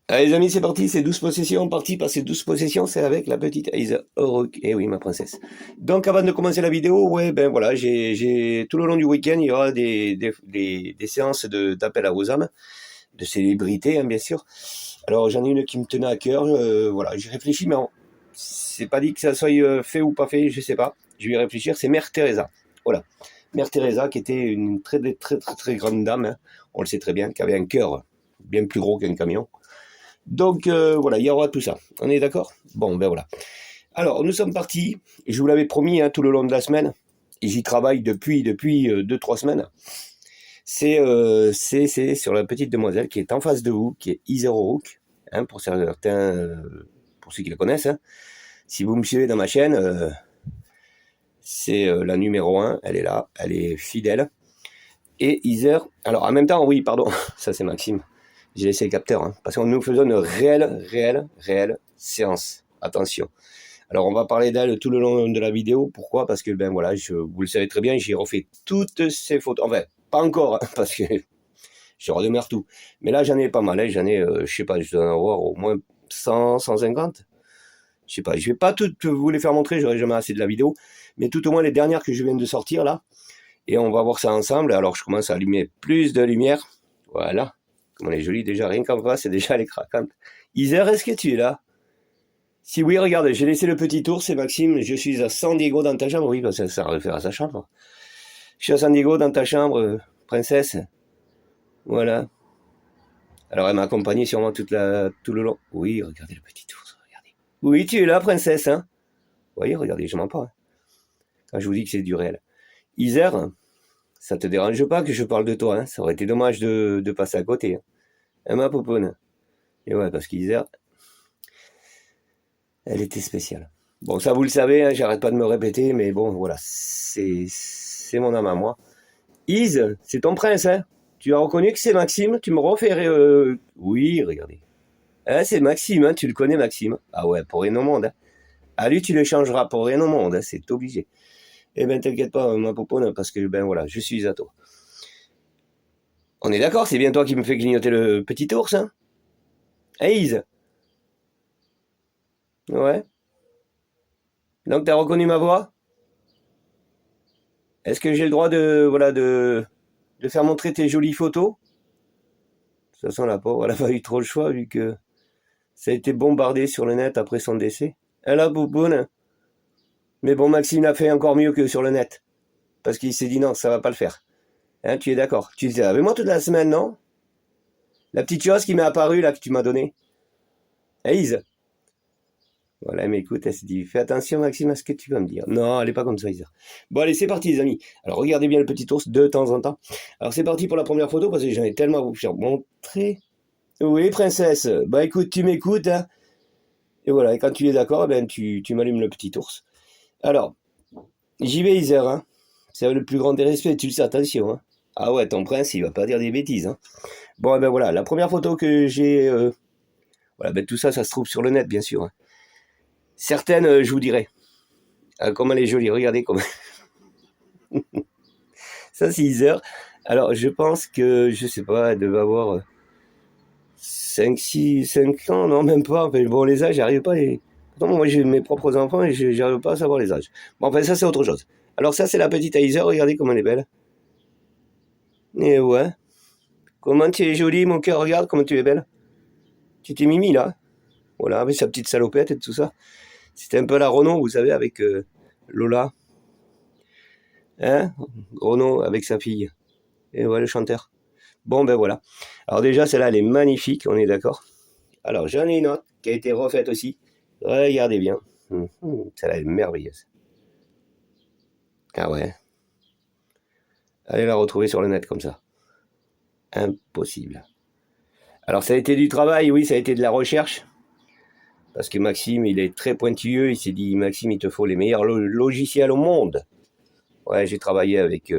Allez les amis, c'est parti, c'est 12 possessions, parti par ces 12 possessions, c'est avec la petite Aiza Oroch. Eh oui, ma princesse. Donc avant de commencer la vidéo, ouais, ben voilà, tout le long du week-end, il y aura des séances d'appel à vos âmes, de célébrités, hein, bien sûr. Alors j'en ai une qui me tenait à cœur, voilà, j'ai réfléchi, mais c'est pas dit que ça soit fait ou pas fait, je sais pas. Je vais y réfléchir, c'est Mère Teresa. Voilà. Mère Teresa qui était une très grande dame, hein, on le sait très bien, qui avait un cœur bien plus gros qu'un camion. Donc voilà, il y aura tout ça. On est d'accord? Bon, ben voilà. Alors, nous sommes partis. Je vous l'avais promis hein, tout le long de la semaine. Et j'y travaille depuis 2-3 semaines. C'est sur la petite demoiselle qui est en face de vous, qui est Isero Hook, hein, pour certains, pour ceux qui la connaissent. Hein. Si vous me suivez dans ma chaîne, c'est la numéro 1. Elle est là, elle est fidèle. Et Iser, alors en même temps, oui, pardon, ça c'est Maxime. J'ai laissé le capteur, hein, parce que nous faisons une réelle séance. Attention. Alors, on va parler d'elle tout le long de la vidéo. Pourquoi? Parce que, ben voilà, vous le savez très bien, j'ai refait toutes ces photos. Enfin, pas encore, hein, parce que je redémarre tout. Mais là, j'en ai pas mal. Hein, j'en ai, je sais pas, je dois en avoir au moins 100, 150. Je sais pas, je vais pas toutes vous les faire montrer, j'aurai jamais assez de la vidéo. Mais tout au moins les dernières que je viens de sortir, là. Et on va voir ça ensemble. Alors, je commence à allumer plus de lumière. Voilà. Comme elle est jolie déjà, rien qu'en face, c'est déjà elle est craquante. Isère, est-ce que tu es là? Si oui, regarde, j'ai laissé le petit tour, c'est Maxime, je suis à San Diego dans ta chambre, oui, parce que ça réfère à sa chambre. Je suis à San Diego dans ta chambre, princesse. Voilà. Alors elle m'a accompagné sûrement tout le long. Oui, regardez le petit tour, regardez. Oui, tu es là, princesse, hein? Oui, regardez, je mens pas. Hein, quand je vous dis que c'est du réel. Isère, ça te dérange pas que je parle de toi, hein? Ça aurait été dommage de passer à côté. Hein, hein ma popoune? Et ouais, parce qu'Isère, elle était spéciale. Bon, ça vous le savez, hein, j'arrête pas de me répéter, mais bon, voilà, c'est mon âme à moi. Ise, c'est ton prince, hein? Tu as reconnu que c'est Maxime? Tu me refais... Oui, regardez. Hein, c'est Maxime, hein? Tu le connais, Maxime? Ah ouais, pour rien au monde, hein? Ah, lui, tu le changeras pour rien au monde, hein? C'est obligé. Eh ben, t'inquiète pas, ma popone, parce que, ben voilà, je suis à toi. On est d'accord, c'est bien toi qui me fais clignoter le petit ours, hein? Hey, Ise? Ouais. Donc, t'as reconnu ma voix? Est-ce que j'ai le droit voilà, de faire montrer tes jolies photos? De toute façon, la pauvre, elle a pas eu trop le choix, vu que ça a été bombardé sur le net après son décès. Elle a bouboune. Mais bon, Maxime a fait encore mieux que sur le net. Parce qu'il s'est dit non, ça va pas le faire. Hein, tu es d'accord? Tu étais avec moi toute la semaine, non? La petite chose qui m'est apparue là que tu m'as donnée. Ise. Voilà, mais écoute, elle s'est dit, fais attention Maxime à ce que tu vas me dire. Non, elle est pas comme ça, Isa. Bon, allez, c'est parti les amis. Alors, regardez bien le petit ours de temps en temps. Alors, c'est parti pour la première photo parce que j'en ai tellement à vous faire montrer. Oui, princesse. Bah écoute, tu m'écoutes, hein. Et voilà, et quand tu es d'accord, ben tu m'allumes le petit ours. Alors, j'y vais, Isère, hein. C'est le plus grand des respects, tu le sais, attention, hein. Ah ouais, ton prince, il va pas dire des bêtises, hein. Bon, ben voilà, la première photo que j'ai... voilà, ben tout ça, ça se trouve sur le net, bien sûr. Hein. Certaines, je vous dirai. Ah, comme elle est jolie, regardez comme... ça, c'est Isère. Alors, je pense que, je sais pas, elle devait avoir 5, 6, 5 ans, non, même pas. Enfin, bon, les âges, j'arrive pas à les... Pourtant, moi, j'ai mes propres enfants et j'arrive pas à savoir les âges. Bon, enfin, ça, c'est autre chose. Alors, ça, c'est la petite Aiser, regardez comme elle est belle. Et ouais. Comment tu es jolie, mon cœur, regarde comment tu es belle. Tu t'es mimi, là. Voilà, avec sa petite salopette et tout ça. C'était un peu la Renault, vous savez, avec Lola. Hein? Renault avec sa fille. Et ouais, le chanteur. Bon, ben voilà. Alors déjà, celle-là, elle est magnifique, on est d'accord. Alors, j'en ai une autre qui a été refaite aussi. Regardez bien. Celle-là est merveilleuse. Ah ouais. Allez la retrouver sur le net comme ça. Impossible. Alors, ça a été du travail, oui, ça a été de la recherche. Parce que Maxime, il est très pointilleux. Il s'est dit, Maxime, il te faut les meilleurs logiciels au monde. Ouais, j'ai travaillé avec...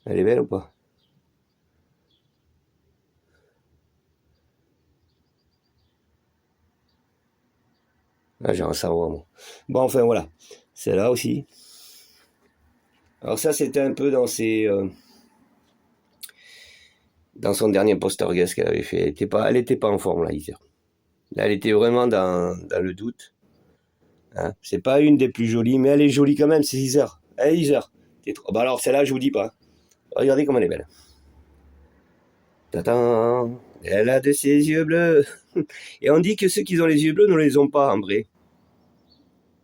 Elle est belle ou pas? Ah, j'ai un savoir, moi. Bon, enfin, voilà. Celle-là aussi. Alors ça, c'était un peu dans son dernier Poltergeist qu'elle avait fait. Elle était pas en forme, là, Iser. Là, elle était vraiment dans le doute. Hein, c'est pas une des plus jolies, mais elle est jolie quand même, c'est Iser. Eh, Iser. Bah alors, celle-là, je vous dis pas. Regardez comme elle est belle. Tatan, elle a de ses yeux bleus. Et on dit que ceux qui ont les yeux bleus ne les ont pas, en vrai.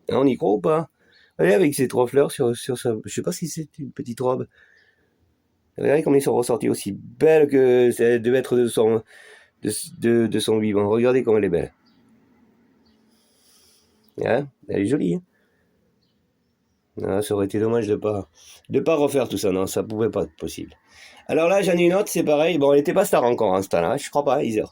On y croit ou pas? Regardez avec ces 3 fleurs sur sa... Je sais pas si c'est une petite robe. Regardez comme ils sont ressortis aussi belles que ça devait être de son vivant. Regardez comme elle est belle. Hein, elle est jolie. Hein, ah, ça aurait été dommage de pas refaire tout ça. Non, ça pouvait pas être possible. Alors là, j'en ai une autre, c'est pareil. Bon, elle était pas star encore, hein, ce temps-là. Je crois pas, Iser.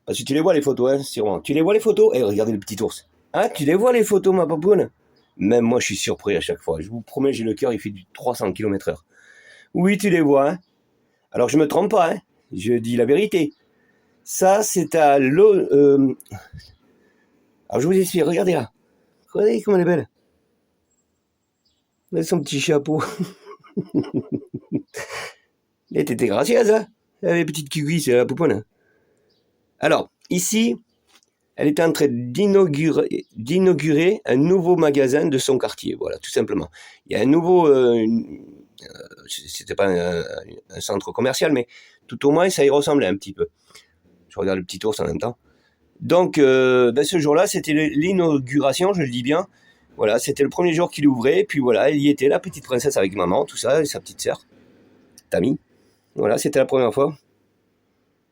Parce que tu les vois les photos, hein, sûrement. Tu les vois les photos? Eh, regardez le petit ours. Hein, tu les vois les photos, ma papoune? Même moi, je suis surpris à chaque fois. Je vous promets, j'ai le cœur, il fait du 300 km/h. Oui, tu les vois, hein. Alors, je me trompe pas, hein. Je dis la vérité. Ça, c'est à l'eau... Alors, je vous explique. Regardez là. Regardez comme elle est belle. Avec son petit chapeau. Elle était gracieuse, hein. Elle avait petite kiwi, c'est la pouponne. Alors, ici, elle était en train d'inaugurer un nouveau magasin de son quartier, voilà, tout simplement. Il y a un nouveau... c'était pas un centre commercial, mais tout au moins, ça y ressemblait un petit peu. Je regarde le petit ours en même temps. Donc, ce jour-là, c'était l'inauguration, je le dis bien. Voilà, c'était le premier jour qu'il ouvrait, puis voilà, il y était, la petite princesse avec maman, tout ça, et sa petite sœur, Tammy. Voilà, c'était la première fois.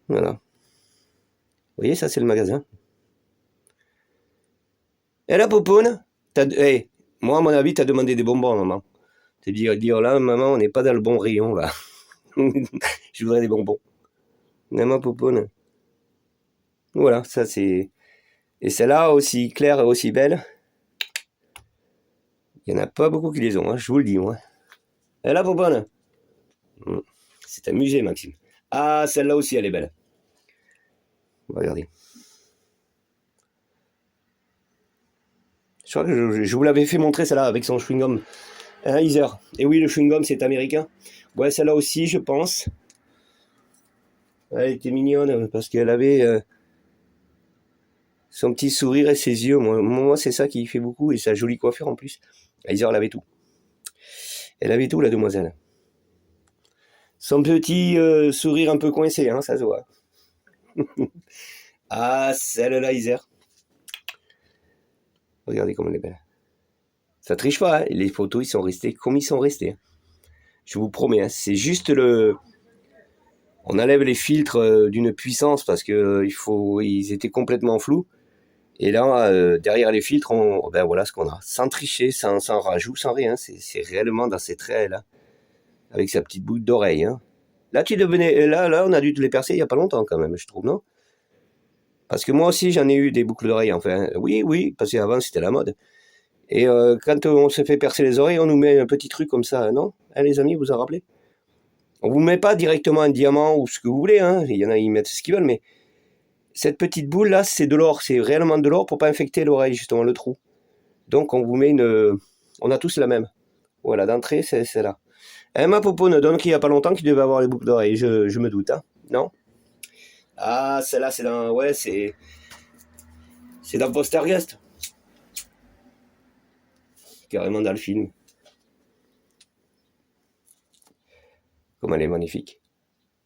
Voilà. Vous voyez, ça, c'est le magasin. Et la popoune, hey, moi, à mon avis, t'as demandé des bonbons, maman. C'est dire là, maman, on n'est pas dans le bon rayon, là. Je voudrais des bonbons. Maman popoune. Voilà, ça, c'est... Et celle-là, aussi claire et aussi belle, il n'y en a pas beaucoup qui les ont, hein, je vous le dis, moi. Et la popoune. C'est amusé, Maxime. Ah, celle-là aussi, elle est belle. Regardez. Je crois que je vous l'avais fait montrer, celle-là, avec son chewing-gum. Un Iser. Et oui, le chewing-gum, c'est américain. Ouais, celle-là aussi, je pense. Elle était mignonne, parce qu'elle avait son petit sourire et ses yeux. Moi, c'est ça qui fait beaucoup, et sa jolie coiffure, en plus. Iser, elle avait tout. Elle avait tout, la demoiselle. Son petit sourire un peu coincé, hein, ça se voit. Ah, celle-là, Iser. Regardez comme elle est belle. Ça triche pas, hein. Les photos, ils sont restés comme ils sont restés. Je vous promets, hein. C'est juste le... On enlève les filtres d'une puissance parce que ils étaient complètement flous. Et là, derrière les filtres, ben voilà ce qu'on a. Sans tricher, sans rajout, sans rien. C'est réellement dans ces traits là, avec sa petite boucle d'oreille. Hein. Là, là, on a dû te les percer il y a pas longtemps quand même, je trouve, non? Parce que moi aussi, j'en ai eu des boucles d'oreilles. Enfin, oui, parce qu'avant c'était la mode. Et quand on se fait percer les oreilles, on nous met un petit truc comme ça, non? Hein, les amis, vous en rappelez? On vous met pas directement un diamant ou ce que vous voulez, hein. Il y en a, ils mettent ce qu'ils veulent, mais cette petite boule là, c'est de l'or, c'est réellement de l'or pour pas infecter l'oreille, justement, le trou. Donc on vous met une... On a tous la même. Voilà, d'entrée, c'est celle-là. Ma popoune, donc il y a pas longtemps qu'il devait avoir les boucles d'oreilles, je me doute, hein. Non? Ah, celle-là, c'est dans... Ouais, c'est... C'est dans Poltergeist. Carrément dans le film. Comme elle est magnifique.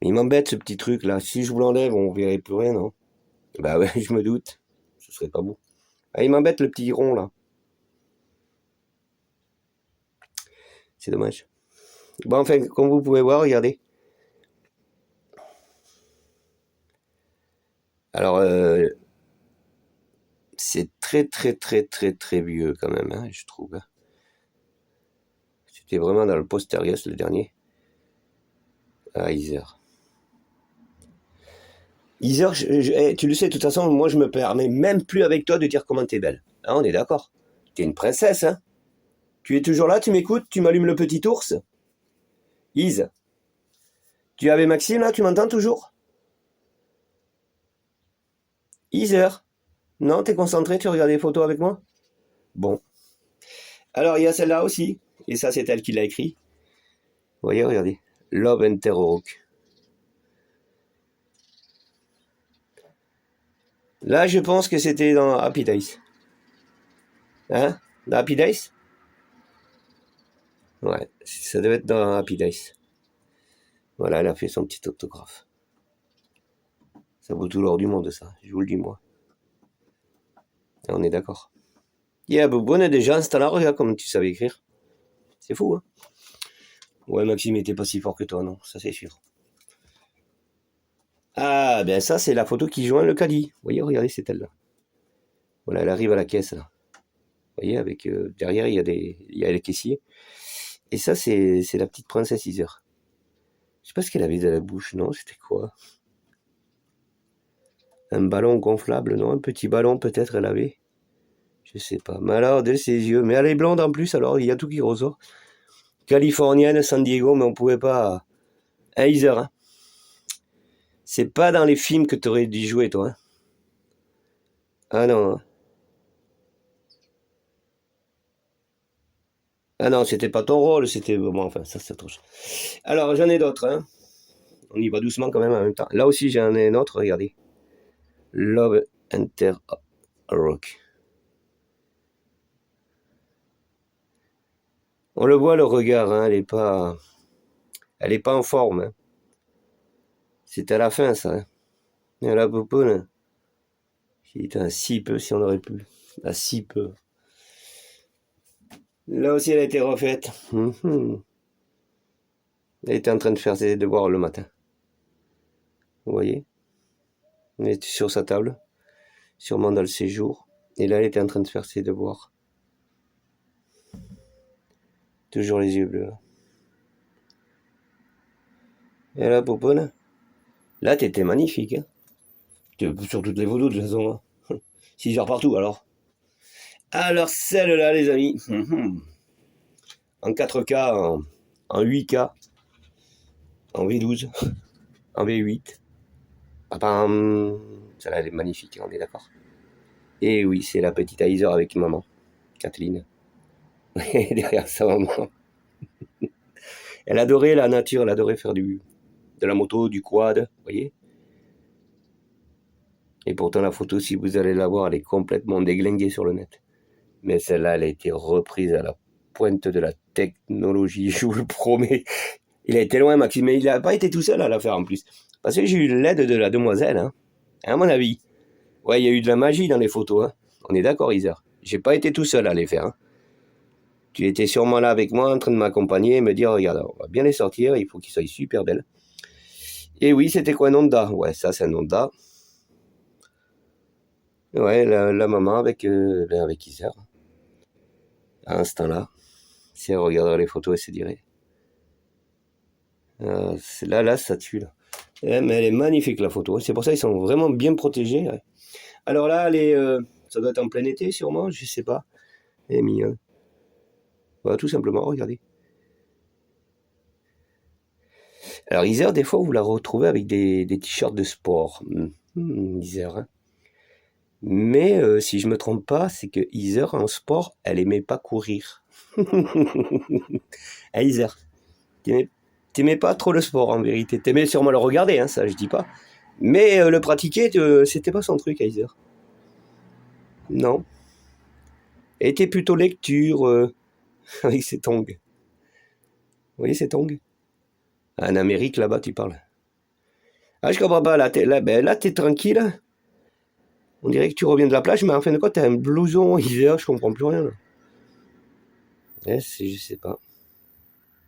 Il m'embête ce petit truc là. Si je vous l'enlève, on verrait plus rien, non? Bah ouais, je me doute. Ce serait pas beau. Ah, il m'embête le petit rond là. C'est dommage. Bon, enfin, comme vous pouvez voir, regardez. Alors, c'est très vieux quand même, hein, je trouve. C'était vraiment dans le Poltergeist le dernier. Ah, Iser. Iser, tu le sais, de toute façon, moi je me permets même plus avec toi de dire comment t'es belle. Ah, on est d'accord. T'es une princesse, hein. Tu es toujours là, tu m'écoutes, tu m'allumes le petit ours. Ise, tu avais Maxime là, tu m'entends toujours? Iser, non, t'es concentré, tu regardes les photos avec moi? Bon. Alors, il y a celle-là aussi, et ça, c'est elle qui l'a écrit. Vous voyez, regardez. Love and Terror Rock. Là, je pense que c'était dans Happy Days. Hein? Dans Happy Days? Ouais, ça devait être dans Happy Days. Voilà, elle a fait son petit autographe. Ça vaut tout l'or du monde, ça. Je vous le dis, moi. Et on est d'accord. Il y a beaucoup de gens, c'est là, regarde comme tu savais écrire. C'est fou, hein? Ouais, Maxime était pas si fort que toi, non, ça c'est sûr. Ah, ben ça, c'est la photo qui joint le caddie. Vous voyez, regardez, c'est elle là. Voilà, elle arrive à la caisse, là. Vous voyez, avec derrière, il y a les caissiers. Et ça, c'est la petite princesse Isère. Je sais pas ce qu'elle avait dans la bouche, non? C'était quoi? Un ballon gonflable, non? Un petit ballon, peut-être, elle avait. Je sais pas. Mais alors, de ses yeux. Mais elle est blonde en plus, alors il y a tout qui ressort. Californienne, San Diego, mais on pouvait pas. Un Isère, hein. C'est pas dans les films que t'aurais dû jouer, toi, hein. Ah non, hein. Ah non, c'était pas ton rôle, c'était. Bon, enfin, ça, c'est autre chose. Alors, j'en ai d'autres, hein. On y va doucement quand même en même temps. Là aussi, j'en ai un autre, regardez. Love Enter Rock. On le voit, le regard, hein, elle est pas en forme, hein. C'est à la fin, ça, hein. Et la popoune, hein. Putain, si peu si on aurait pu. Ah, si peu. Là aussi, elle a été refaite. Elle était en train de faire ses devoirs le matin. Vous voyez? Elle était sur sa table, sûrement dans le séjour. Et là, elle était en train de faire ses devoirs. Toujours les yeux bleus. Et la popoune. Là, t'étais magnifique, hein. Sur toutes les photos, de toute façon, hein. 6 heures partout, alors. Alors, celle-là, les amis. En 4K, en 8K, en V12, en V8. Celle-là, elle est magnifique, on est d'accord. Et oui, c'est la petite Heiser avec maman, Kathleen. Derrière sa maman. Elle adorait la nature, elle adorait faire de la moto, du quad, vous voyez. Et pourtant, la photo, si vous allez la voir, elle est complètement déglinguée sur le net. Mais celle-là, elle a été reprise à la pointe de la technologie, je vous le promets. Il a été loin, Maxime, mais il n'a pas été tout seul à la faire en plus. Parce que j'ai eu l'aide de la demoiselle, hein, à mon avis. Ouais, il y a eu de la magie dans les photos, hein. On est d'accord, Isa. J'ai pas été tout seul à les faire, hein. Tu étais sûrement là avec moi, en train de m'accompagner et me dire, regarde, on va bien les sortir, il faut qu'ils soient super belles. Et oui, c'était quoi un Honda? Ouais, ça c'est un Honda. Ouais, la maman avec Isa. À ce temps-là. Si elle regarderait les photos, elle se dirait. Là, ça tue, là. Mais elle est magnifique, la photo. C'est pour ça qu'ils sont vraiment bien protégés. Ouais. Alors là, ça doit être en plein été, sûrement, je sais pas. Elle est mignonne. Voilà, tout simplement, regardez. Alors, Isère, des fois, vous la retrouvez avec des t-shirts de sport. Isère, hein. Mais si je me trompe pas, c'est que Isère, en sport, elle aimait pas courir. Ah, Isère, t'aimais pas trop le sport, en vérité. T'aimais sûrement le regarder, hein, ça, je dis pas. Mais le pratiquer, c'était pas son truc, Isère. Non. Elle était plutôt lecture, avec ses tongs. Vous voyez ces tongs? En Amérique, là-bas, tu parles. Ah, je comprends pas, là, t'es tranquille. On dirait que tu reviens de la plage, mais en fin de compte, t'as un blouson hiver, je comprends plus rien, là. Je sais pas.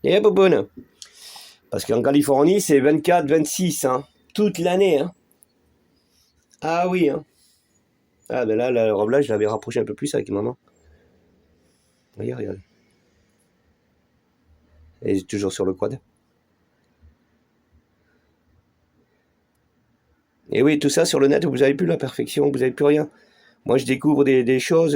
Et bonne. Parce qu'en Californie, c'est 24, 26, hein. Toute l'année, hein. Ah oui, hein. Ah, ben là, la robe là, je l'avais rapproché un peu plus avec maman. Regarde, regarde. Elle est toujours sur le quad. Et oui, tout ça sur le net, vous n'avez plus la perfection, vous n'avez plus rien. Moi, je découvre des choses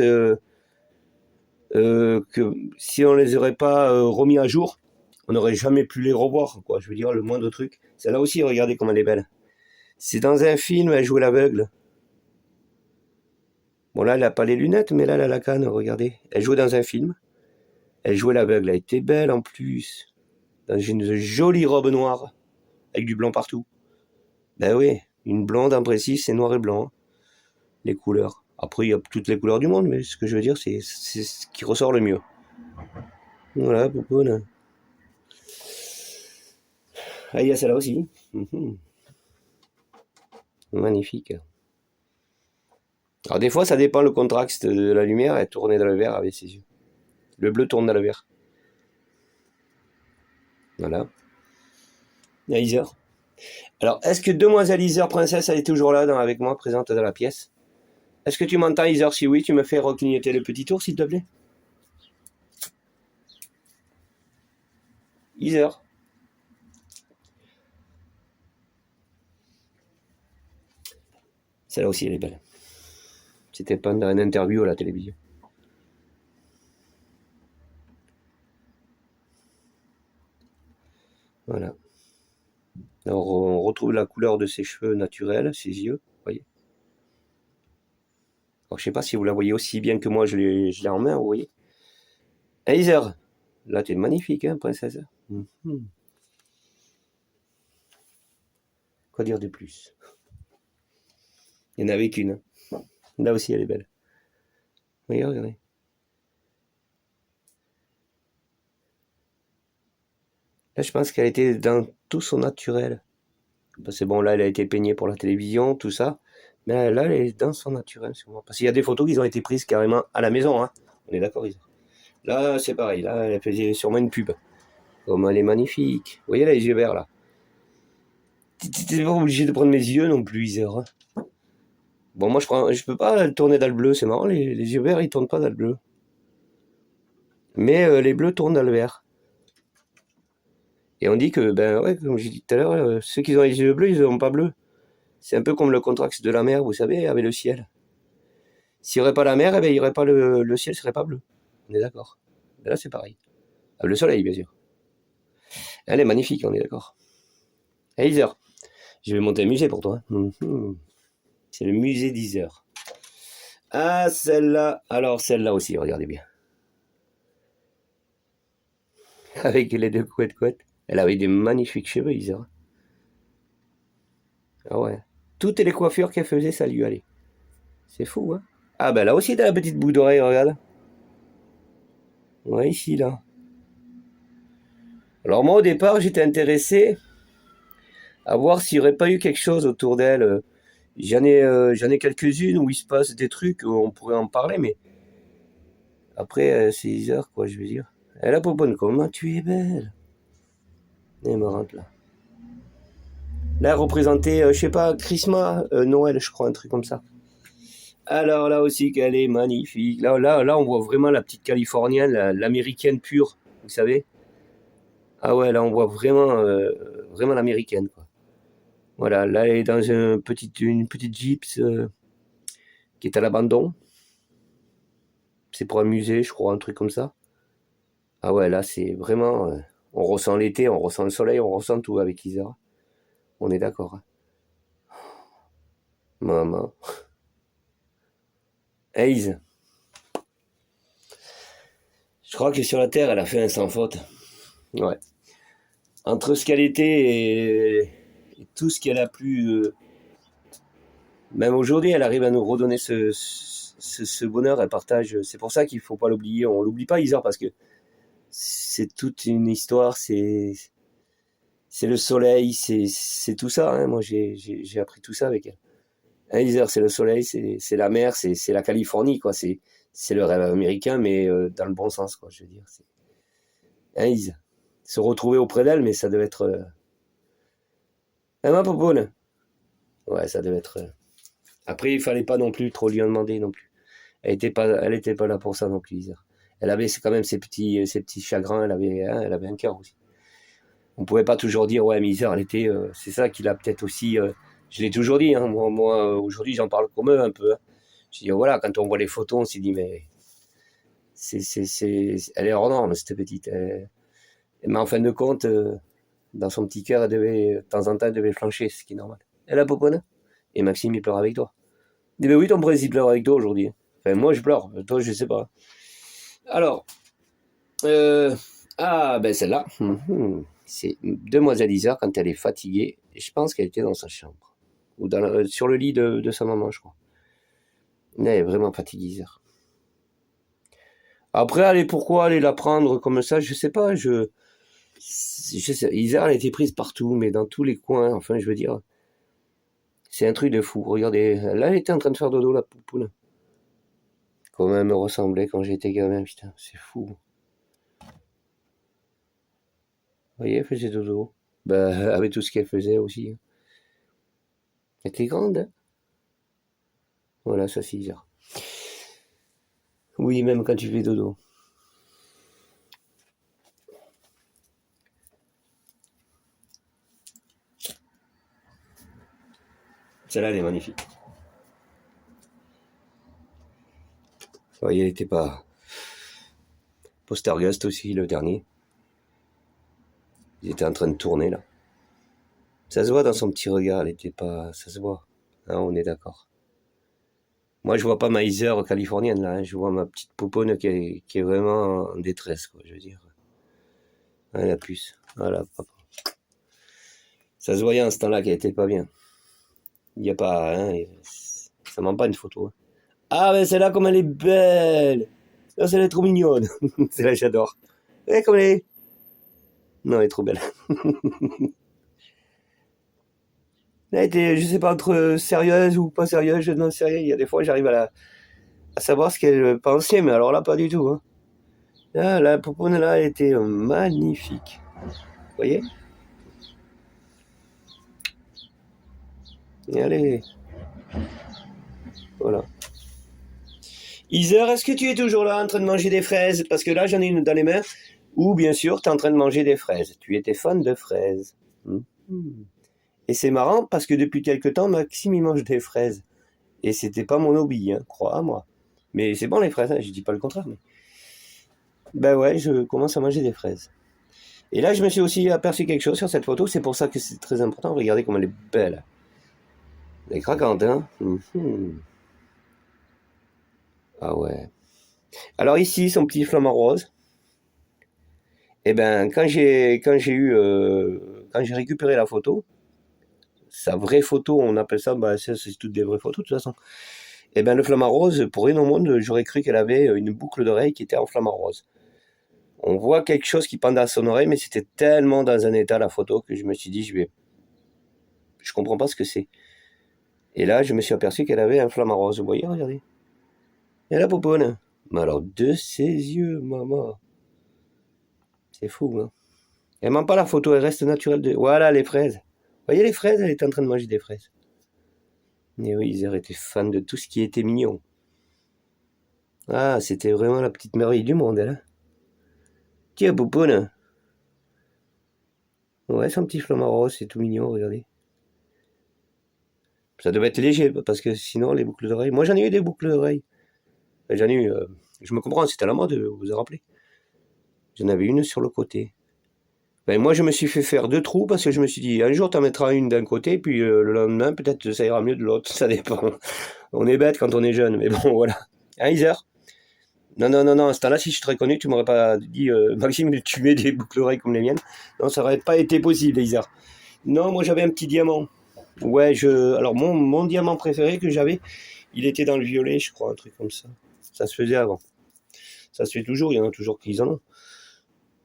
que si on les aurait pas remis à jour, on n'aurait jamais pu les revoir, quoi. Je veux dire, le moindre truc. Celle-là aussi, regardez comme elle est belle. C'est dans un film, elle jouait l'aveugle. Bon, là, elle n'a pas les lunettes, mais là, elle a la canne, regardez. Elle jouait dans un film. Elle jouait l'aveugle, elle était belle en plus. Dans une jolie robe noire, avec du blanc partout. Ben oui, une blonde en précis, c'est noir et blanc. les couleurs. Après, il y a toutes les couleurs du monde, mais ce que je veux dire, c'est ce qui ressort le mieux. Voilà, Popoune. Ah, il y a celle-là aussi. Magnifique. Alors des fois, ça dépend le contraste de la lumière, elle tournait dans le vert avec ses yeux. Le bleu tourne dans le vert. Voilà. Iser. Alors, est-ce que Demoiselle Iser Princesse, elle est toujours là avec moi, présente dans la pièce? Est-ce que tu m'entends, Iser? Si oui, tu me fais reclignoter le petit tour, s'il te plaît? Iser. Celle-là aussi, elle est belle. C'était pendant une interview à la télévision. Voilà. Alors, on retrouve la couleur de ses cheveux naturels, ses yeux, vous voyez. Alors, je sais pas si vous la voyez aussi bien que moi, je l'ai en main, vous voyez. Iser, là, t'es magnifique, hein, princesse. Quoi dire de plus? Il n'y en avait qu'une. Là aussi, elle est belle. Regardez, regardez. Là, je pense qu'elle était dans tout son naturel. Parce que bon, là, elle a été peignée pour la télévision, tout ça. Mais là, elle est dans son naturel, sûrement. Parce qu'il y a des photos qui ont été prises carrément à la maison, hein. On est d'accord, Isa. Là, c'est pareil. Là, elle faisait sûrement une pub. Comme elle est magnifique. Vous voyez, là, les yeux verts, là. T'es pas obligé de prendre mes yeux non plus, Isa. Hein. Bon, moi, je peux pas tourner dans le bleu. C'est marrant, les yeux verts, ils tournent pas dans le bleu. Mais les bleus tournent dans le vert. Et on dit que, ben ouais, comme j'ai dit tout à l'heure, ceux qui ont les yeux bleus, ils n'ont pas bleu. C'est un peu comme le contraste de la mer, vous savez, avec le ciel. S'il n'y aurait pas la mer, eh ben, il y aurait pas le ciel serait pas bleu. On est d'accord. Là, c'est pareil. Avec le soleil, bien sûr. Elle est magnifique, on est d'accord. Hey, Iser, je vais monter un musée pour toi. C'est le musée d'Iser. Ah, celle-là. Alors, celle-là aussi, regardez bien. Avec les deux couettes. Elle avait des magnifiques cheveux, Iser. Ah ouais. Toutes les coiffures qu'elle faisait, ça lui allait. C'est fou, hein. Ah ben là aussi, t'as la petite boucle d'oreille, regarde. Ouais, ici, là. Alors moi, au départ, j'étais intéressé à voir s'il n'y aurait pas eu quelque chose autour d'elle. J'en ai quelques-unes où il se passe des trucs, où on pourrait en parler, mais après, c'est 10 heures, quoi, je veux dire. Elle a pas bonne, comment tu es belle. Elle est marrante, là. Là, elle représentait, je sais pas, Christmas, Noël, je crois, un truc comme ça. Alors là aussi, qu'elle est magnifique. Là, on voit vraiment la petite Californienne, l'américaine pure, vous savez. Ah ouais, là, on voit vraiment l'américaine, quoi. Voilà, là, elle est dans une petite Jeep qui est à l'abandon. C'est pour un musée, je crois, un truc comme ça. Ah ouais, là, c'est vraiment... on ressent l'été, on ressent le soleil, on ressent tout avec Isara. On est d'accord. Hein. Maman. Haze. Je crois que sur la Terre, elle a fait un sans faute. Ouais. Entre ce qu'elle était et tout ce qu'elle a pu... même aujourd'hui, elle arrive à nous redonner ce bonheur, elle partage. C'est pour ça qu'il faut pas l'oublier. On l'oublie pas, Isar, parce que c'est toute une histoire, c'est le soleil, c'est tout ça. Hein. Moi, j'ai appris tout ça avec elle. Hein, Isar, c'est le soleil, c'est la mer, c'est la Californie, quoi. C'est le rêve américain, mais dans le bon sens, quoi. Je veux dire. Hein, Isar. Se retrouver auprès d'elle, mais ça devait être... ma popoune. Ouais, ça devait être... Après, il fallait pas non plus trop lui en demander non plus. Elle était pas là pour ça non plus, Isar. Elle avait quand même ses petits chagrins, elle avait un cœur aussi. On pouvait pas toujours dire, ouais, mais Isar, elle était... c'est ça qu'il a peut-être aussi... je l'ai toujours dit, hein, moi aujourd'hui, j'en parle comme eux un peu. Hein. Je dis, voilà, quand on voit les photos, on s'est dit, mais... elle est hors norme, cette petite. Mais en fin de compte, dans son petit cœur, de temps en temps, elle devait flancher, ce qui est normal. Elle a popone. Et Maxime, il pleure avec toi. Il dit, ben oui, ton prince, il pleure avec toi aujourd'hui. Enfin, moi, je pleure. Toi, je sais pas. Alors, ben celle-là, c'est Demoiselle Isard quand elle est fatiguée. Et je pense qu'elle était dans sa chambre. Ou sur le lit de sa maman, je crois. Elle est vraiment fatiguée, Isère. Après, allez, pourquoi aller la prendre comme ça? Je sais pas, je sais, Isère, elle a été prise partout, mais dans tous les coins, enfin, je veux dire, c'est un truc de fou. Regardez, là, elle était en train de faire dodo, la poupoune. Comment elle me ressemblait quand j'étais gamin, putain, c'est fou. Vous voyez, elle faisait dodo. Bah, avec tout ce qu'elle faisait aussi, hein. Elle était grande, hein. Voilà, ça c'est Isère. Oui, même quand tu fais dodo. Celle-là, elle est magnifique. Vous voyez, elle était pas... Postergust aussi, le dernier. Il était en train de tourner, là. Ça se voit dans son petit regard, elle était pas... Ça se voit. Hein, on est d'accord. Moi, je vois pas ma Isère californienne, là, hein. Je vois ma petite pouponne qui est vraiment en détresse, quoi, je veux dire. Ah, la puce. Voilà, papa. Ça se voyait en ce temps-là qu'elle était pas bien. Il n'y a pas... Hein, ça ment pas une photo, hein. Ah, mais celle-là, comme elle est belle! Là, celle-là est trop mignonne. Celle-là, j'adore. Eh, comme elle est... Non, elle est trop belle. Elle était, je sais pas, entre sérieuse ou pas sérieuse, je n'en sais rien. Il y a des fois, j'arrive à savoir ce qu'elle pensait, mais alors là, pas du tout, hein. Là, la poupoune, là, elle était magnifique. Vous voyez? Et allez, voilà. Iser, est-ce que tu es toujours là en train de manger des fraises? Parce que là, j'en ai une dans les mains. Ou bien sûr, tu es en train de manger des fraises. Tu étais fan de fraises. Et c'est marrant parce que depuis quelque temps, Maxime, il mange des fraises. Et c'était pas mon hobby, hein, crois-moi. Mais c'est bon les fraises, hein, je dis pas le contraire. Mais... Ben ouais, je commence à manger des fraises. Et là, je me suis aussi aperçu quelque chose sur cette photo. C'est pour ça que c'est très important. Regardez comme elle est belle. Elle est craquante, hein. Ah ouais. Alors ici, son petit flamant rose. Eh ben, quand j'ai récupéré la photo, sa vraie photo, on appelle ça, bah, c'est toutes des vraies photos de toute façon. Eh ben, le flamant rose, pour rien au monde, j'aurais cru qu'elle avait une boucle d'oreille qui était en flamant rose. On voit quelque chose qui pendait à son oreille, mais c'était tellement dans un état la photo que je me suis dit, je comprends pas ce que c'est. Et là, je me suis aperçu qu'elle avait un flamant rose. Vous voyez, regardez. Et la pouponne. Mais alors, de ses yeux, maman. C'est fou, hein. Elle ment pas la photo, elle reste naturelle. Voilà, les fraises. Vous voyez les fraises, elle est en train de manger des fraises. Et oui, ils étaient fans de tout ce qui était mignon. Ah, c'était vraiment la petite merveille du monde, elle, hein. Tiens, pouponne. Ouais, son petit flamant rose, c'est tout mignon, regardez. Ça devait être léger, parce que sinon, les boucles d'oreilles... Moi, j'en ai eu des boucles d'oreilles. J'en ai eu... je me comprends, c'était à la mode, vous vous en rappelez. J'en avais une sur le côté. Ben, moi, je me suis fait faire 2 trous, parce que je me suis dit, un jour, tu en mettras une d'un côté, puis le lendemain, peut-être ça ira mieux de l'autre. Ça dépend. On est bête quand on est jeune, mais bon, voilà. Hein, Iser? Non, non, non, non, à ce temps-là, si je t'aurais connu, tu m'aurais pas dit, Maxime, tu mets des boucles d'oreilles comme les miennes. Non, ça aurait pas été possible, Iser. Non, moi, j'avais un petit diamant. Ouais, alors mon diamant préféré que j'avais, il était dans le violet, je crois, un truc comme ça. Ça se faisait avant. Ça se fait toujours, il y en a toujours qui en ont.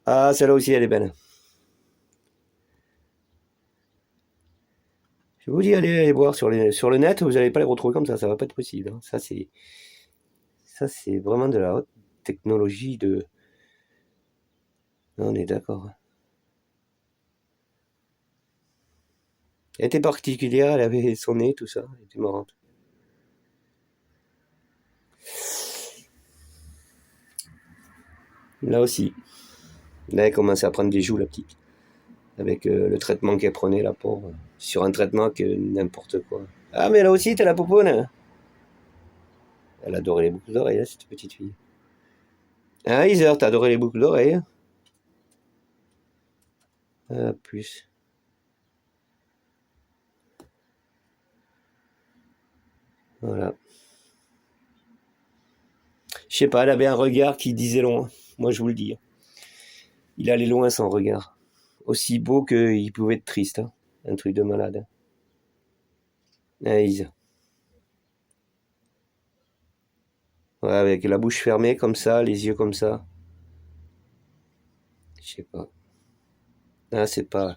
Ah, celle-là aussi, elle est belle. Je vous dis, allez voir sur le net, vous n'allez pas les retrouver comme ça va pas être possible, hein. Ça c'est vraiment de la haute technologie de... On est d'accord. Elle était particulière, elle avait son nez, tout ça, elle était marrante. Là aussi, là elle commençait à prendre des joues, la petite. Avec le traitement qu'elle prenait, la pauvre. Sur un traitement que n'importe quoi. Ah, mais là aussi, t'as la poponne, hein. Elle adorait les boucles d'oreilles, hein, cette petite fille. Ah, Iser, t'as adoré les boucles d'oreilles? Ah, plus. Voilà. Je sais pas, elle avait un regard qui disait loin. Moi, je vous le dis. Il allait loin, son regard. Aussi beau qu'il pouvait être triste, hein. Un truc de malade. Ah, Iser. Ouais, avec la bouche fermée comme ça, les yeux comme ça. Je sais pas. Ah, c'est pas.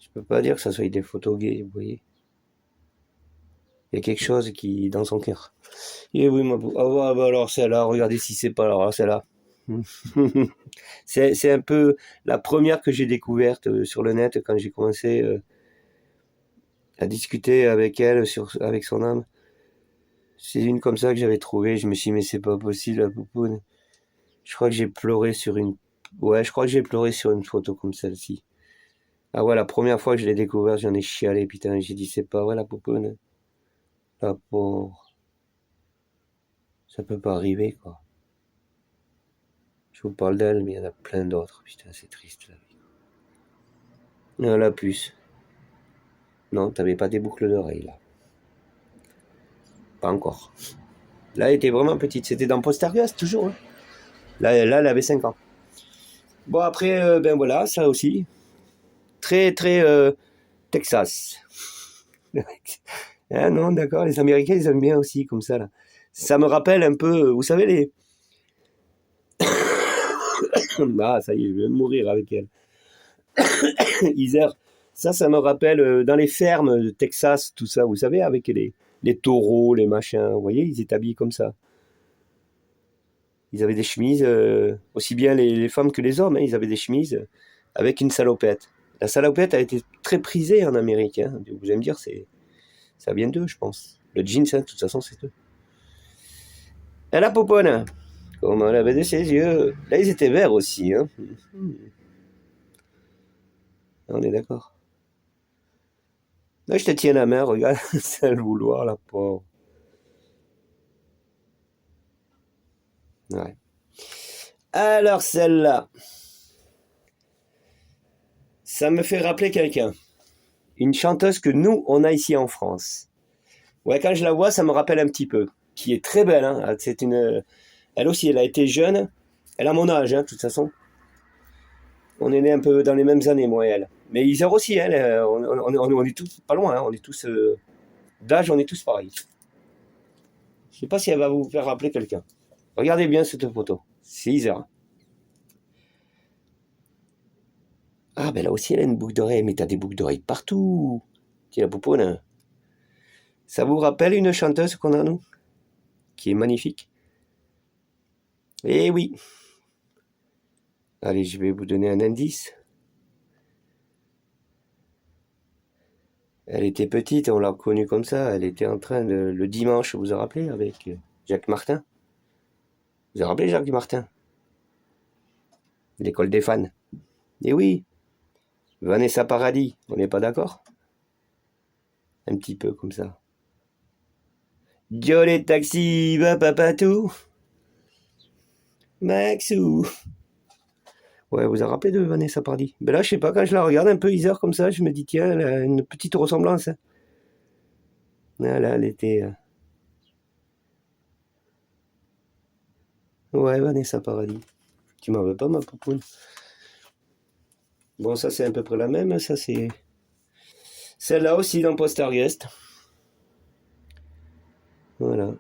Je peux pas dire que ça soit des photos gays, vous voyez. Il y a quelque chose qui dans son cœur. Et oui, ah, ouais, bah alors celle-là, regardez si c'est pas alors celle-là. C'est un peu la première que j'ai découverte sur le net quand j'ai commencé à discuter avec elle, avec son âme. C'est une comme ça que j'avais trouvée. Je me suis dit, mais c'est pas possible, la poupoune. Je crois que j'ai pleuré sur une. Ouais, je crois que j'ai pleuré sur une photo comme celle-ci. Ah ouais, la première fois que je l'ai découverte, j'en ai chialé, putain. J'ai dit, c'est pas vrai, la poupoune. La pauvre. Ça peut pas arriver, quoi. Je vous parle d'elle, mais il y en a plein d'autres. Putain, c'est triste, la vie. Ah, la puce. Non, t'avais pas des boucles d'oreilles, là. Pas encore. Là, elle était vraiment petite. C'était dans Postarias, toujours. Hein. Là, elle avait 5 ans. Bon, après, ben voilà, ça aussi. Très, très Texas. Ah non, d'accord, les Américains, ils aiment bien aussi, comme ça, là. Ça me rappelle un peu, vous savez, les... Ah, ça y est, je vais mourir avec elle. Isère. Ça me rappelle dans les fermes de Texas, tout ça, vous savez, avec les taureaux, les machins, vous voyez, ils étaient habillés comme ça. Ils avaient des chemises, aussi bien les femmes que les hommes, hein, ils avaient des chemises avec une salopette. La salopette a été très prisée en Amérique. Hein. Vous allez me dire, ça vient d'eux, je pense. Le jeans, hein, de toute façon, c'est eux. Et la poponne, comment elle avait de ses yeux. Là, ils étaient verts aussi. Hein. On est d'accord. Là, je te tiens la main, regarde, c'est le vouloir, la pauvre. Ouais. Alors, celle-là, ça me fait rappeler quelqu'un. Une chanteuse que nous, on a ici en France. Ouais, quand je la vois, ça me rappelle un petit peu. Qui est très belle, hein. C'est une... Elle aussi, elle a été jeune. Elle a mon âge, hein, de toute façon. On est nés un peu dans les mêmes années, moi et elle. Mais Isère aussi, hein, on est tous pas loin, hein, on est tous... d'âge, on est tous pareils. Je sais pas si elle va vous faire rappeler quelqu'un. Regardez bien cette photo. C'est Isère. Ah, ben là aussi, elle a une boucle d'oreille. Mais t'as des boucles d'oreilles partout. Tiens, la pouponne. Hein. Ça vous rappelle une chanteuse qu'on a, nous? Qui est magnifique. Eh oui. Allez, je vais vous donner un indice. Elle était petite, on l'a connue comme ça. Elle était en train de... Le dimanche, vous vous rappelez, avec Jacques Martin. Vous vous rappelez Jacques Martin? L'école des fans. Eh oui. Vanessa Paradis, on n'est pas d'accord? Un petit peu comme ça. Jolie taxi, va papatou. Maxou. Ouais, vous vous rappelez de Vanessa Paradis? Ben là, je sais pas, quand je la regarde un peu Isère comme ça, je me dis, tiens, elle a une petite ressemblance. Hein. Là, elle était... Ouais, Vanessa Paradis. Tu m'en veux pas, ma poupoune? Bon, ça, c'est à peu près la même. Ça, c'est... Celle-là aussi, dans Postarguest. Voilà.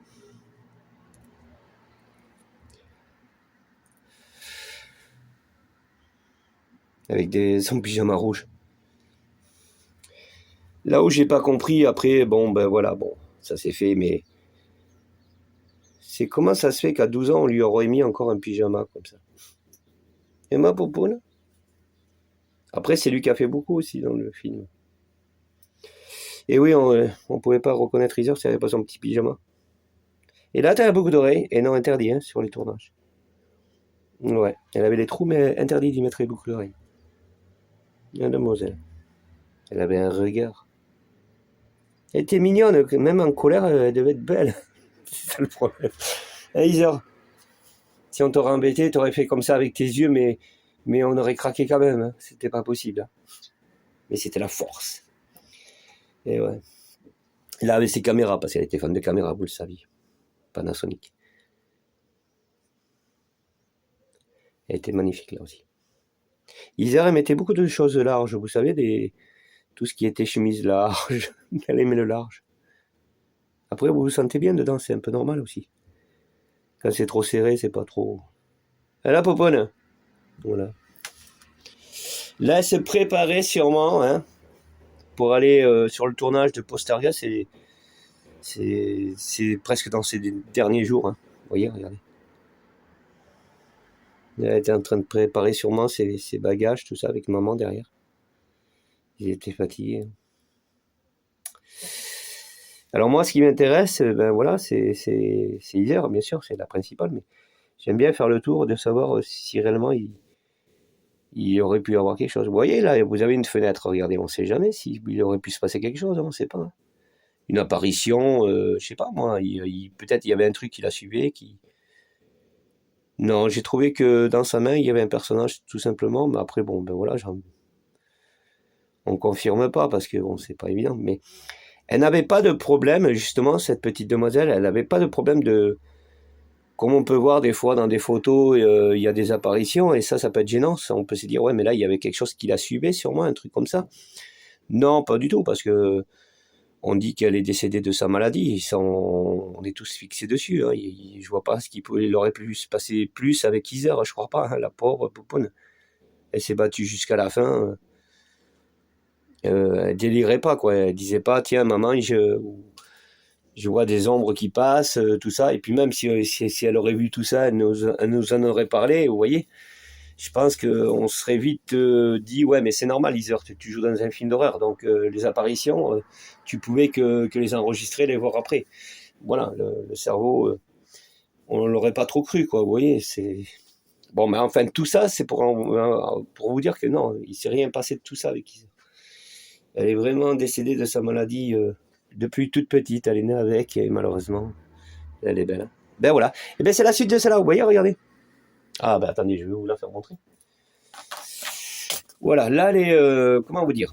Avec son pyjama rouge. Là où j'ai pas compris, après, bon, ben voilà, bon, ça s'est fait, mais... C'est comment ça se fait qu'à 12 ans, on lui aurait mis encore un pyjama comme ça? Et ma poupoune? Après, c'est lui qui a fait beaucoup aussi dans le film. Et oui, on pouvait pas reconnaître Heather s'il n'y avait pas son petit pyjama. Et là, t'as la boucle d'oreille, et non interdit hein, sur les tournages. Ouais, elle avait les trous, mais interdit d'y mettre les boucles d'oreilles. Mademoiselle. Elle avait un regard. Elle était mignonne, même en colère, elle devait être belle. C'est ça le problème. Hey, Heather, si on t'aurait embêté, t'aurais fait comme ça avec tes yeux, mais on aurait craqué quand même. Hein. C'était pas possible. Hein. Mais c'était la force. Et ouais. Là, avec ses caméras, parce qu'elle était fan de caméras, vous le saviez. Panasonic. Elle était magnifique là aussi. Isère, elle mettait beaucoup de choses larges, vous savez, tout ce qui était chemise large. Elle aimait le large. Après, vous vous sentez bien dedans, c'est un peu normal aussi. Quand c'est trop serré, c'est pas trop... Elle a Popone. Voilà. Là, elle se préparait sûrement, hein, pour aller sur le tournage de Postarga. C'est presque dans ces derniers jours. Hein. Vous voyez, regardez. Elle était en train de préparer sûrement ses bagages, tout ça, avec maman derrière. Ils étaient fatigués. Alors moi, ce qui m'intéresse, ben voilà, c'est Isère, bien sûr, c'est la principale, mais j'aime bien faire le tour de savoir si réellement il aurait pu y avoir quelque chose. Vous voyez, là, vous avez une fenêtre, regardez, on ne sait jamais s'il aurait pu se passer quelque chose, on ne sait pas. Hein. Une apparition, je sais pas moi, peut-être il y avait un truc qui la suivait, qui... Non, j'ai trouvé que dans sa main, il y avait un personnage, tout simplement, mais après, bon, ben voilà, on confirme pas, parce que, bon, c'est pas évident, mais... Elle n'avait pas de problème, justement, cette petite demoiselle, elle n'avait pas de problème de... Comme on peut voir des fois dans des photos, il y a des apparitions, et ça peut être gênant. On peut se dire, ouais, mais là, il y avait quelque chose qui la suivait, sûrement, un truc comme ça. Non, pas du tout, parce que on dit qu'elle est décédée de sa maladie. On est tous fixés dessus. Hein. Je vois pas ce il aurait pu se passer plus avec Isère, je crois pas. Hein, la pauvre Poupoune. Elle s'est battue jusqu'à la fin. Elle délirait pas, quoi. Elle disait pas, tiens, maman, je vois des ombres qui passent, tout ça. Et puis même si elle aurait vu tout ça, elle nous en aurait parlé, vous voyez. Je pense qu'on serait vite dit, ouais, mais c'est normal, Isère, tu joues dans un film d'horreur. Donc les apparitions, tu pouvais que les enregistrer, les voir après. Voilà, le cerveau, on l'aurait pas trop cru, quoi, vous voyez. Bon, mais enfin, tout ça, c'est pour vous dire que non, il s'est rien passé de tout ça avec Isère. Elle est vraiment décédée de sa maladie depuis toute petite. Elle est née avec et malheureusement, elle est belle. Hein. Ben voilà. Et ben c'est la suite de celle-là. Vous voyez, regardez. Ah ben attendez, je vais vous la faire montrer. Voilà, là elle est... comment vous dire.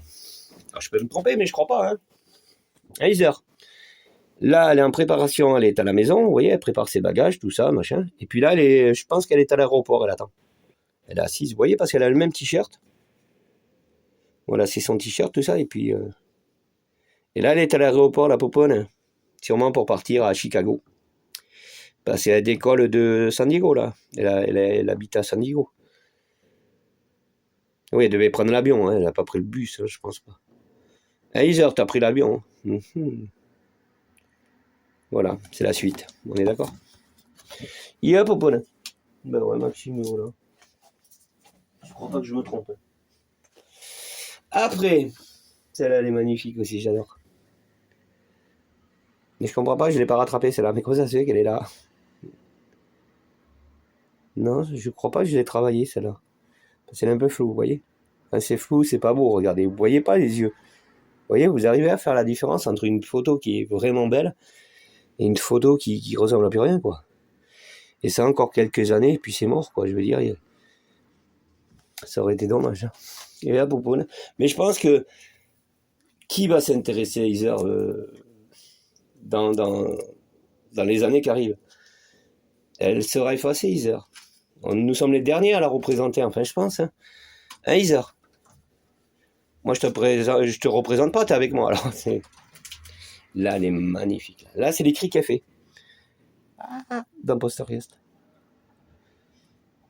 Alors, je peux me tromper, mais je crois pas. Hein. Isère. Là, elle est en préparation. Elle est à la maison. Vous voyez, elle prépare ses bagages, tout ça, machin. Et puis là, je pense qu'elle est à l'aéroport. Elle attend. Elle est assise. Vous voyez, parce qu'elle a le même t-shirt. Voilà, c'est son t-shirt, tout ça. Et puis... Et là, elle est à l'aéroport, la Popone. Sûrement pour partir à Chicago. Bah, c'est la décolle de San Diego, là. Elle habite à San Diego. Oui, elle devait prendre l'avion, hein. Elle n'a pas pris le bus, hein, je pense pas. À Isère, t'as pris l'avion. Voilà, c'est la suite. On est d'accord. Il est Popone. Ben ouais, Maxime, voilà. Je crois pas que je me trompe. Après, celle-là, elle est magnifique aussi, j'adore. Mais je comprends pas, je l'ai pas rattrapée, celle-là. Mais comment ça se fait qu'elle est là? Non, je crois pas que je l'ai travaillée, celle-là. C'est un peu flou, vous voyez. Quand c'est flou, c'est pas beau, regardez. Vous voyez pas les yeux. Vous voyez, vous arrivez à faire la différence entre une photo qui est vraiment belle et une photo qui ressemble à plus rien, quoi. Et ça, encore quelques années, et puis c'est mort, quoi. Je veux dire, ça aurait été dommage. Hein. Et là, Poupoune. Mais je pense que qui va s'intéresser à Isère dans les années qui arrivent? Elle sera effacée, Isère. Nous sommes les derniers à la représenter, enfin, je pense. Hein, Isère. Moi, je te représente pas, t'es avec moi. Alors, là, elle est magnifique. Là, c'est l'écrit qu'elle fait. Dans Postergast.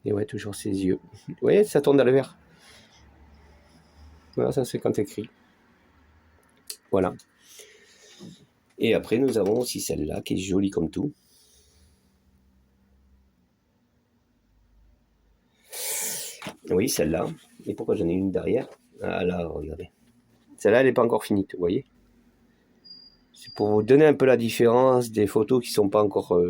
Et ouais, toujours ses yeux. Vous voyez, ça tourne dans le vert. Voilà, ça c'est quand écrit. Voilà. Et après, nous avons aussi celle-là, qui est jolie comme tout. Oui, celle-là. Et pourquoi j'en ai une derrière? Ah là, regardez. Celle-là, elle n'est pas encore finie, vous voyez. C'est pour vous donner un peu la différence des photos qui sont pas encore...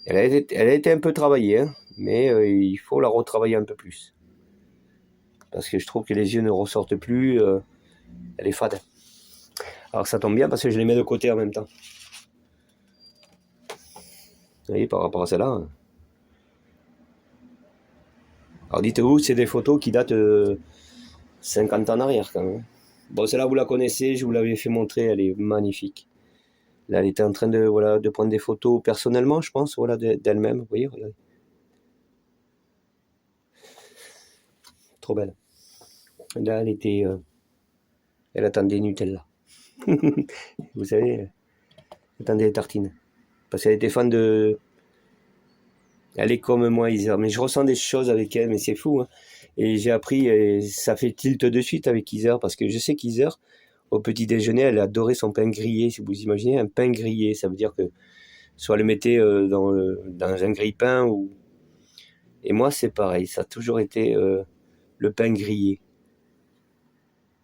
Elle a été un peu travaillée, hein, mais il faut la retravailler un peu plus. Parce que je trouve que les yeux ne ressortent plus. Elle est fade. Alors ça tombe bien parce que je les mets de côté en même temps. Vous voyez, par rapport à celle-là. Hein. Alors dites-vous, c'est des photos qui datent 50 ans en arrière quand même. Bon, celle-là, vous la connaissez, je vous l'avais fait montrer, elle est magnifique. Là, elle était en train de prendre des photos personnellement, je pense, voilà, d'elle-même. Vous voyez, regardez. Trop belle. Là, elle attendait Nutella. Vous savez, elle attendait les tartines. Parce qu'elle était fan de Elle est comme moi, Isère. Mais je ressens des choses avec elle, mais c'est fou. Hein. Et j'ai appris, et ça fait tilt de suite avec Isère, parce que je sais qu'Isère, au petit déjeuner, elle adorait son pain grillé. Si vous imaginez un pain grillé, ça veut dire que soit elle le mettait dans un grille-pain, ou... Et moi, c'est pareil. Ça a toujours été le pain grillé.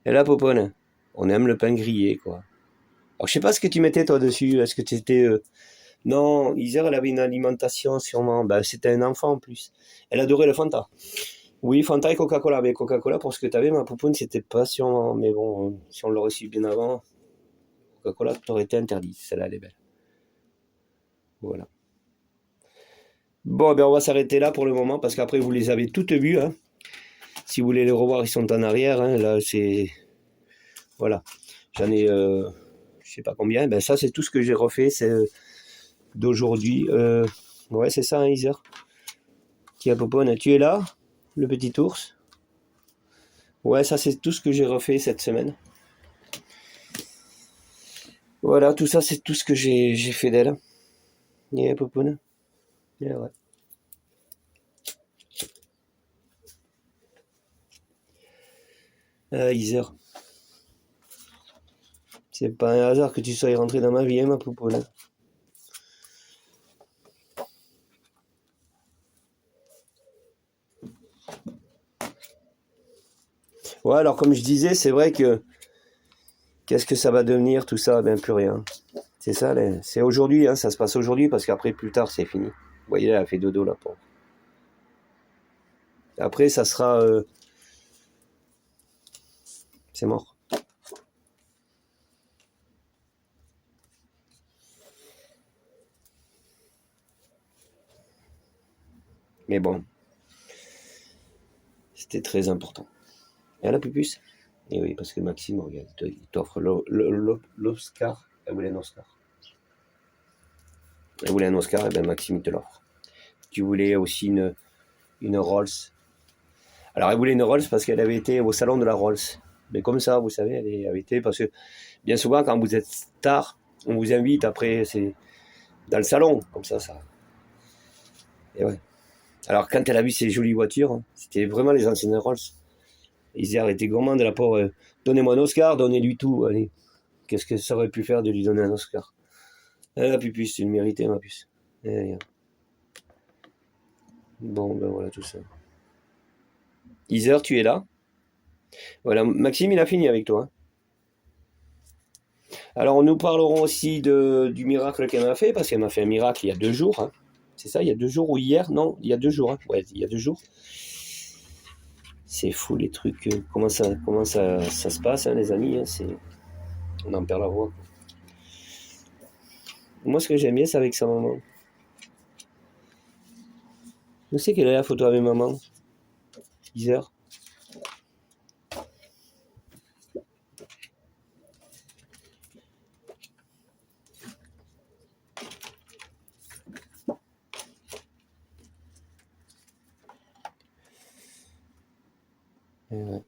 Et là, Popone, on aime le pain grillé, quoi. Alors, je sais pas ce que tu mettais, toi, dessus. Est-ce que tu étais... Non, Isère, elle avait une alimentation, sûrement. Ben, c'était un enfant, en plus. Elle adorait le Fanta. Oui, Fanta et Coca-Cola. Mais Coca-Cola, pour ce que tu avais, ma poupoune, c'était pas sûrement. Mais bon, si on l'aurait su bien avant, Coca-Cola t'aurait été interdit. Celle-là, elle est belle. Voilà. Bon, ben, on va s'arrêter là pour le moment, parce qu'après, vous les avez toutes vues. Hein. Si vous voulez les revoir, ils sont en arrière. Hein. Là, c'est... Voilà. J'en ai... je sais pas combien. Ben, ça, c'est tout ce que j'ai refait. C'est d'aujourd'hui. Ouais, c'est ça, hein, Isère. Tiens, Popone, tu es là, le petit ours? Ouais, ça, c'est tout ce que j'ai refait cette semaine. Voilà, tout ça, c'est tout ce que j'ai fait d'elle. Yeah, Popone. Yeah, ouais. Isère. C'est pas un hasard que tu sois rentré dans ma vie, hein, ma Popone. Ouais, alors comme je disais, c'est vrai que qu'est-ce que ça va devenir tout ça? Ben plus rien. C'est ça, c'est aujourd'hui, hein, ça se passe aujourd'hui parce qu'après plus tard c'est fini. Vous voyez, elle a fait dodo là, pauvre. Après ça sera, c'est mort. Mais bon, c'était très important. Et la pupus? Et oui, parce que Maxime, regarde, il t'offre l'Oscar. Elle voulait un Oscar. Elle voulait un Oscar, et ben Maxime il te l'offre. Tu voulais aussi une Rolls. Alors elle voulait une Rolls parce qu'elle avait été au salon de la Rolls. Mais comme ça, vous savez, elle avait été parce que bien souvent quand vous êtes star, on vous invite après, c'est dans le salon, comme ça. Et ouais. Alors quand elle a vu ces jolies voitures, hein, c'était vraiment les anciennes Rolls. Ils étaient gourmands de la pauvre. Donnez-moi un Oscar, donnez-lui tout. Allez, qu'est-ce que ça aurait pu faire de lui donner un Oscar? La pupus, tu le méritais, ma puce. Bon, ben voilà tout ça. Iser, tu es là? Voilà, Maxime, il a fini avec toi. Alors, nous parlerons aussi du miracle qu'elle m'a fait, parce qu'elle m'a fait un miracle il y a 2 jours. Hein. C'est ça, il y a 2 jours ou hier? Non, il y a 2 jours. Hein. Ouais, il y a 2 jours. C'est fou les trucs. Comment ça se passe, hein, les amis. Hein, on en perd la voix. Moi, ce que j'aime bien, c'est avec sa maman. Où c'est qu'elle est la photo avec maman? Iser. Ouais.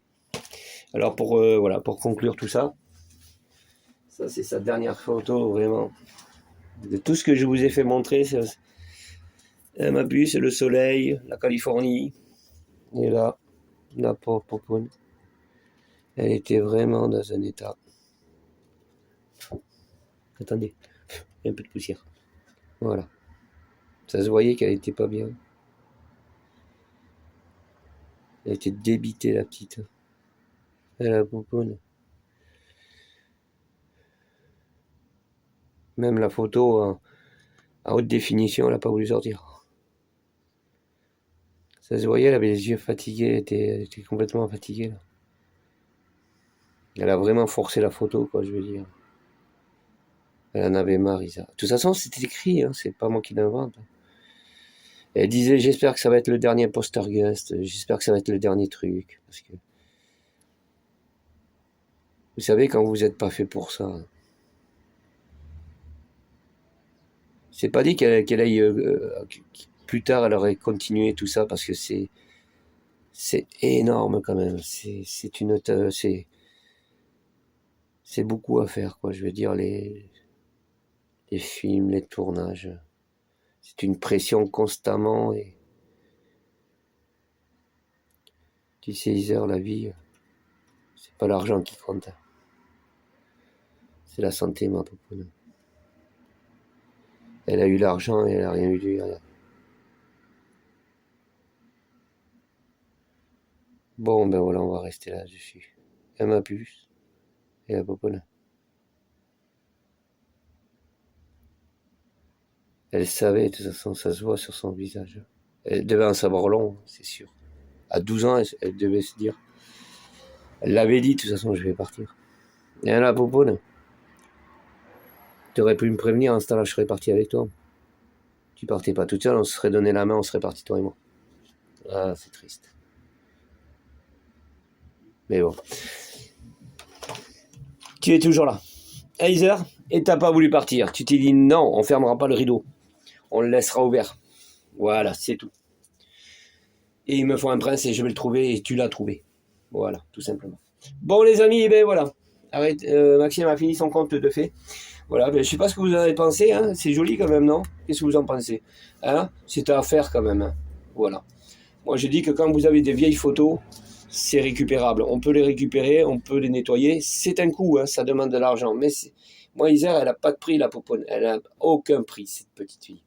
Alors, voilà, pour conclure tout ça, ça c'est sa dernière photo, vraiment. De tout ce que je vous ai fait montrer, elle m'a bu, c'est le soleil, la Californie. Et là, la pauvre Popoune, elle était vraiment dans un état. Attendez, il y a un peu de poussière. Voilà. Ça se voyait qu'elle était pas bien. Elle était débitée, la petite. Et la Popoune. Même la photo en haute définition, elle n'a pas voulu sortir. Ça se voyait, elle avait les yeux fatigués, elle était complètement fatiguée. Là. Elle a vraiment forcé la photo, quoi, je veux dire. Elle en avait marre, Isa. De toute façon, c'était écrit, hein, c'est pas moi qui l'invente. Elle disait, j'espère que ça va être le dernier Postergust, j'espère que ça va être le dernier truc. Parce que, vous savez, quand vous n'êtes pas fait pour ça, c'est pas dit qu'elle aille... plus tard, elle aurait continué tout ça, parce que c'est énorme quand même. C'est beaucoup à faire, quoi. Je veux dire, les films, les tournages. C'est une pression constamment. Et tu sais, Iser, la vie, c'est pas l'argent qui compte. C'est la santé, ma popoune. Elle a eu l'argent et elle a rien eu derrière. Bon, ben voilà, on va rester là-dessus. Elle m'a puce et la popoune. Elle savait, de toute façon, ça se voit sur son visage. Elle devait en savoir long, c'est sûr. À 12 ans, elle devait se dire. Elle l'avait dit, de toute façon, je vais partir. Et la popoune. Tu aurais pu me prévenir, en ce temps-là, je serais parti avec toi. Tu partais pas toute seule, on se serait donné la main, on serait parti, toi et moi. Ah, c'est triste. Mais bon. Tu es toujours là. Heiser, et t'as pas voulu partir. Tu t'es dit non, on fermera pas le rideau. On le laissera ouvert. Voilà, c'est tout. Et il me faut un prince et je vais le trouver et tu l'as trouvé. Voilà, tout simplement. Bon les amis, ben voilà. Arrête, Maxime a fini son compte de fait. Voilà, ben, je sais pas ce que vous en avez pensé, hein. C'est joli quand même, non? Qu'est-ce que vous en pensez? Hein? C'est à faire quand même, hein. Voilà. Moi je dis que quand vous avez des vieilles photos, c'est récupérable. On peut les récupérer, on peut les nettoyer. C'est un coût, hein, ça demande de l'argent. Mais moi, Isère, elle n'a pas de prix, la poponne. Elle n'a aucun prix, cette petite fille.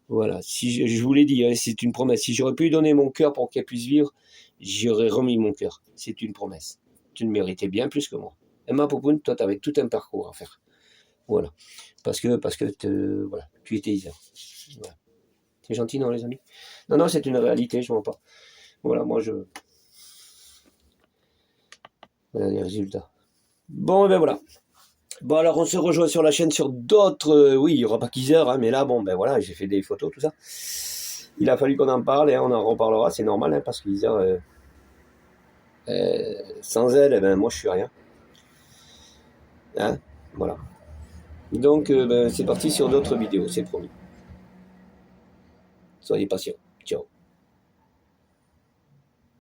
Voilà, si je vous l'ai dit, hein, c'est une promesse. Si j'aurais pu lui donner mon cœur pour qu'elle puisse vivre, j'aurais remis mon cœur. C'est une promesse. Tu le méritais bien plus que moi. Emma Popoun, toi, tu avais tout un parcours à faire. Voilà. Parce que voilà, tu étais Isère. Voilà. C'est gentil, non, les amis? Non, non, c'est une réalité, je ne mens pas. Voilà, moi, voilà les résultats. Bon, ben voilà. Bon, alors on se rejoint sur la chaîne sur d'autres. Oui, il n'y aura pas qu'Isère, hein, mais là, bon, ben voilà, j'ai fait des photos, tout ça. Il a fallu qu'on en parle et on en reparlera, c'est normal, hein, parce qu'Isère, sans elle, eh ben, moi je suis rien. Hein, voilà. Donc, ben, c'est parti sur d'autres vidéos, c'est promis. Soyez patients. Ciao.